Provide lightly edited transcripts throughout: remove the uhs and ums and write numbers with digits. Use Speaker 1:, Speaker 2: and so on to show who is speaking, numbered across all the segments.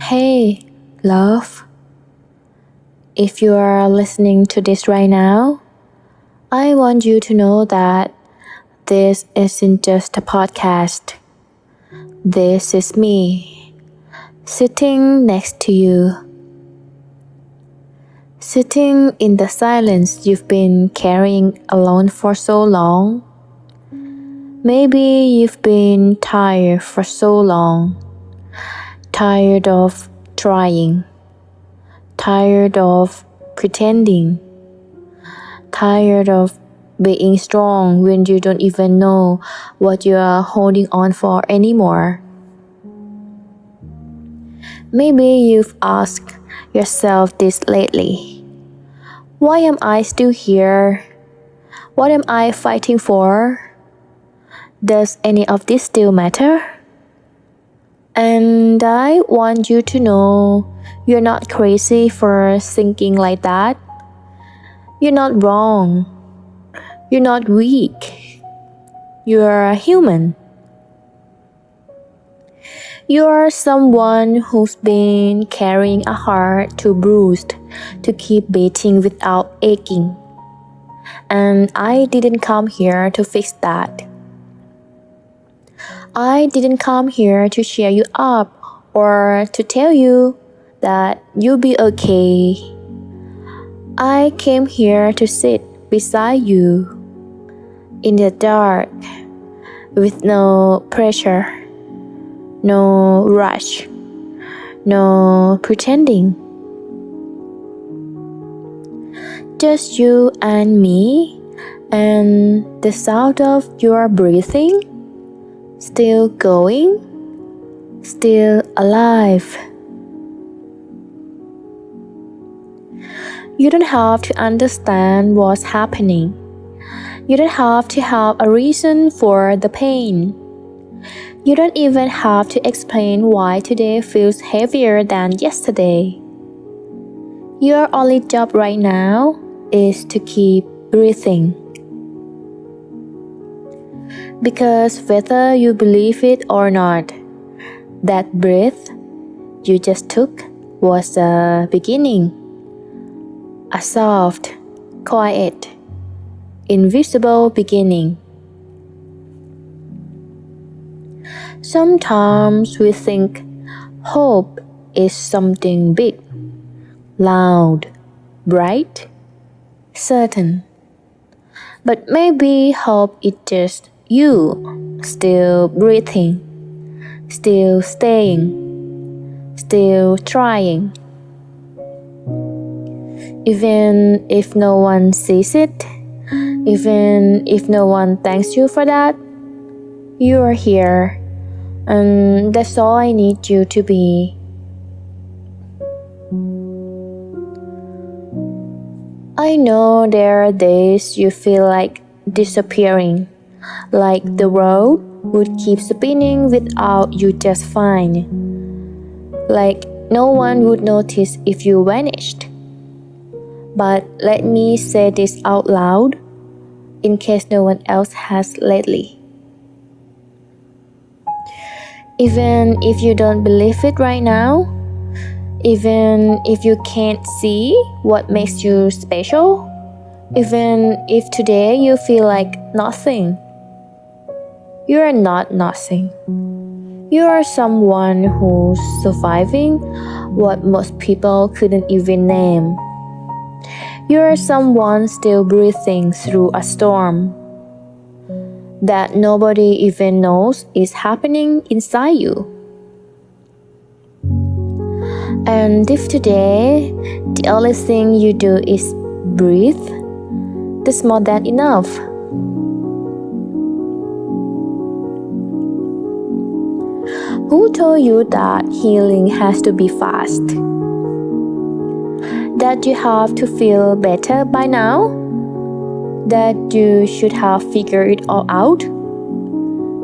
Speaker 1: Hey, love, if you are listening to this right now, I want you to know that this isn't just a podcast. This is me, sitting next to you, sitting in the silence you've been carrying alone for so long. Maybe you've been tired for so long, tired of trying, tired of pretending, tired of being strong when you don't even know what you are holding on for anymore. Maybe you've asked yourself this lately. Why am I still here? What am I fighting for? Does any of this still matter? And I want you to know you're not crazy for thinking like that. You're not wrong. You're not weak. You're a human. You're someone who's been carrying a heart too bruised to keep beating without aching. And I didn't come here to fix that. I didn't come here to cheer you up or to tell you that you'll be okay. I came here to sit beside you in the dark with no pressure, no rush, no pretending. Just you and me and the sound of your breathing, still going, still alive. You don't have to understand what's happening. You don't have to have a reason for the pain. You don't even have to explain why today feels heavier than yesterday. Your only job right now is to keep breathing. Because whether you believe it or not, that breath you just took was a beginning. A soft, quiet, invisible beginning. Sometimes we think hope is something big, loud, bright, certain. But maybe hope is just you, still breathing, still staying, still trying. Even if no one sees it, even if no one thanks you for that, you are here, and that's all I need you to be. I know there are days you feel like disappearing, like the world would keep spinning without you just fine, like no one would notice if you vanished. But let me say this out loud, in case no one else has lately. Even if you don't believe it right now, even if you can't see what makes you special, even if today you feel like nothing, you are not nothing. You are someone who's surviving what most people couldn't even name. You are someone still breathing through a storm that nobody even knows is happening inside you. And if today the only thing you do is breathe, that's more than enough. Who told you that healing has to be fast? That you have to feel better by now? That you should have figured it all out?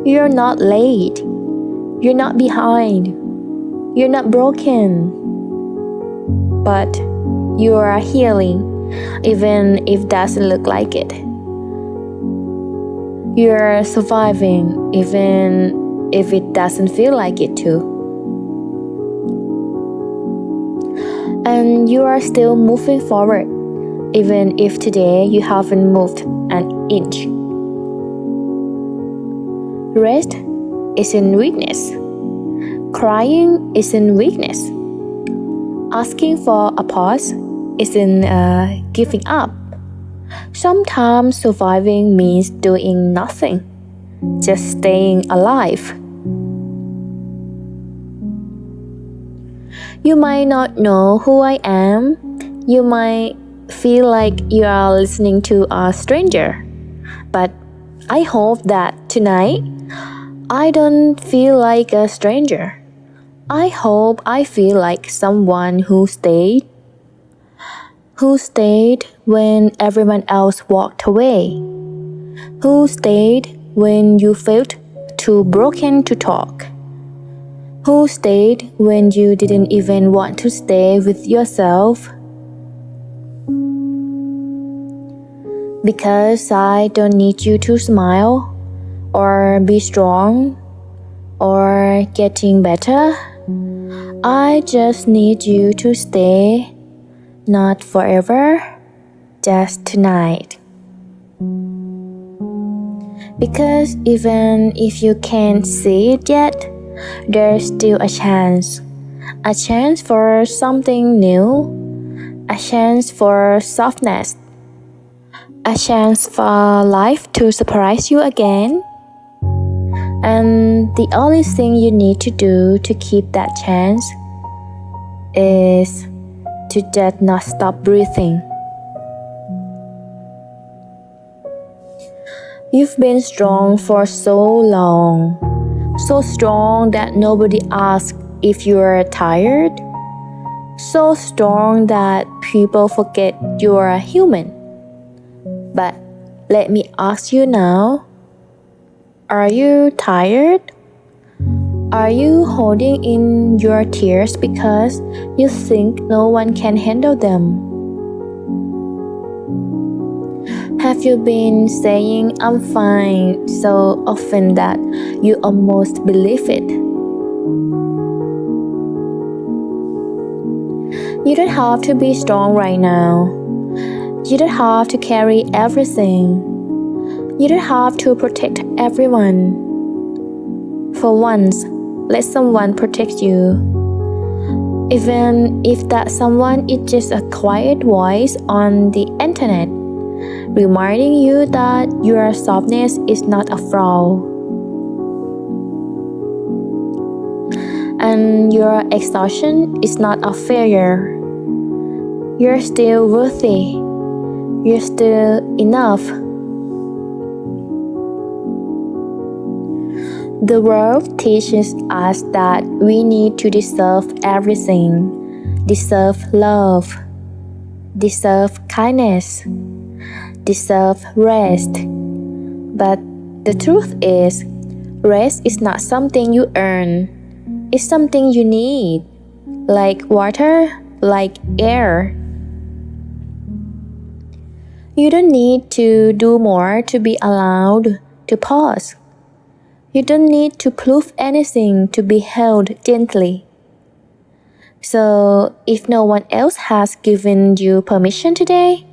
Speaker 1: You're not late. You're not behind. You're not broken. But you are healing, even if it doesn't look like it. You're surviving, even if it doesn't feel like it too. And you are still moving forward, even if today you haven't moved an inch. Rest isn't weakness. Crying isn't weakness. Asking for a pause isn't giving up. Sometimes surviving means doing nothing, just staying alive. You might not know who I am. You might feel like you are listening to a stranger. But I hope that tonight I don't feel like a stranger. I hope I feel like someone who stayed when everyone else walked away, who stayed when you felt too broken to talk, who stayed when you didn't even want to stay with yourself. Because I don't need you to smile or be strong or getting better. I just need you to stay, not forever, just tonight. Because even if you can't see it yet, there's still a chance for something new, a chance for softness, a chance for life to surprise you again. And the only thing you need to do to keep that chance is to just not stop breathing. You've been strong for so long, so strong that nobody asks if you're tired, so strong that people forget you're a human. But let me ask you now, are you tired? Are you holding in your tears because you think no one can handle them? Have you been saying I'm fine so often that you almost believe it? You don't have to be strong right now. You don't have to carry everything. You don't have to protect everyone. For once, let someone protect you. Even if that someone is just a quiet voice on the internet, reminding you that your softness is not a flaw. And your exhaustion is not a failure. You're still worthy. You're still enough. The world teaches us that we need to deserve everything, deserve love, deserve kindness, deserve rest. But the truth is, rest is not something you earn. It's something you need, like water, like air. You don't need to do more to be allowed to pause. You don't need to prove anything to be held gently. So, if no one else has given you permission today,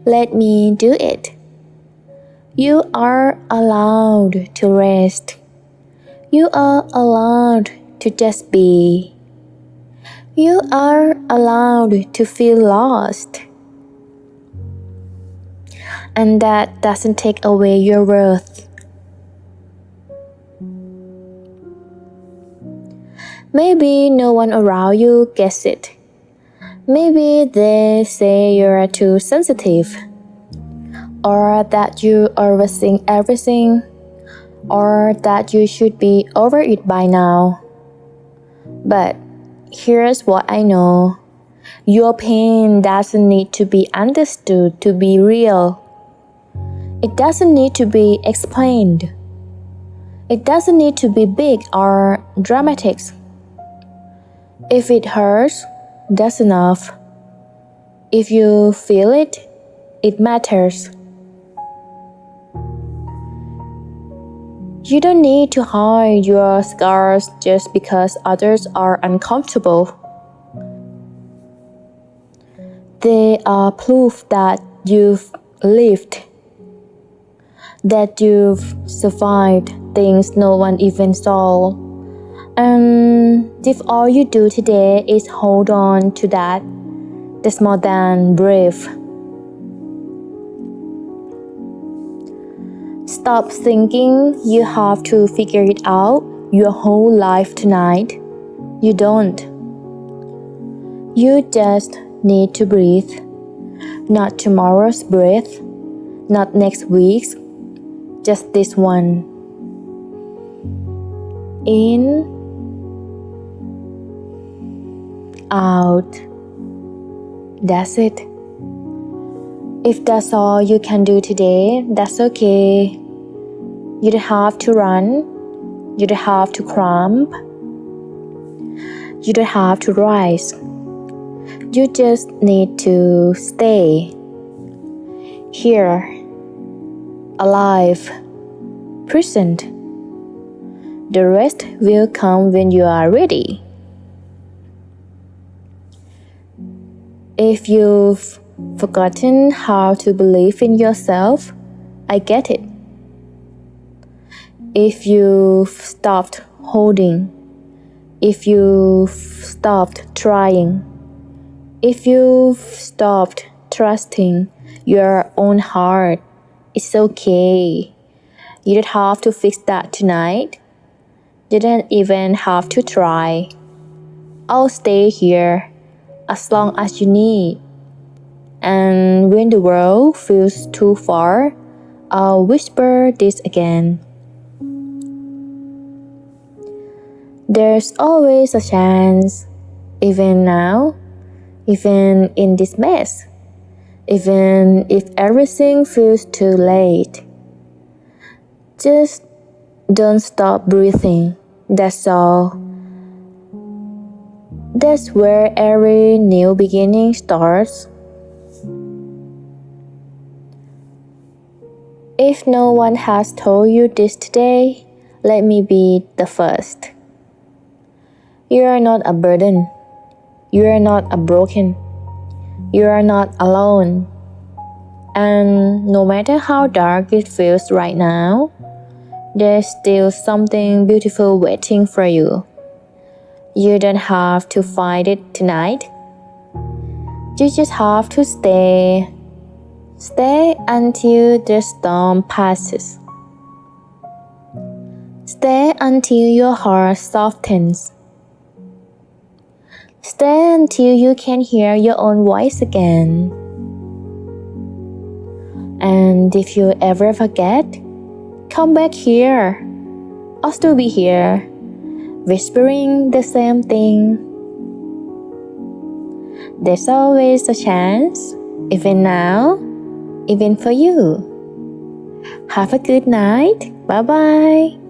Speaker 1: let me do it. You are allowed to rest. You are allowed to just be. You are allowed to feel lost. And that doesn't take away your worth. Maybe no one around you gets it. Maybe they say you're too sensitive, or that you overthink everything, or that you should be over it by now. But here's what I know. Your pain doesn't need to be understood to be real. It doesn't need to be explained. It doesn't need to be big or dramatic. If it hurts, that's enough. If you feel it, it matters. You don't need to hide your scars just because others are uncomfortable. They are proof that you've lived, that you've survived things no one even saw. And if all you do today is hold on to that, that's more than brave. Stop thinking you have to figure it out your whole life tonight. You don't. You just need to breathe. Not tomorrow's breath, not next week's, just this one. In, out. That's it. If that's all you can do today, that's okay. You don't have to run. You don't have to cramp. You don't have to rise. You just need to stay here, alive, present. The rest will come when you are ready. If you've forgotten how to believe in yourself, I get it. If you've stopped holding, if you've stopped trying, if you've stopped trusting your own heart, it's okay. You don't have to fix that tonight. You don't even have to try. I'll stay here as long as you need. And when the world feels too far, I'll whisper this again. There's always a chance, even now, even in this mess, even if everything feels too late. Just don't stop breathing, that's all. That's where every new beginning starts. If no one has told you this today, let me be the first. You are not a burden. You are not a broken. You are not alone. And no matter how dark it feels right now, there's still something beautiful waiting for you. You don't have to fight it tonight. You just have to stay. Stay until the storm passes. Stay until your heart softens. Stay until you can hear your own voice again. And if you ever forget, come back here. I'll still be here, whispering the same thing. There's always a chance, even now, even for you. Have a good night. Bye bye.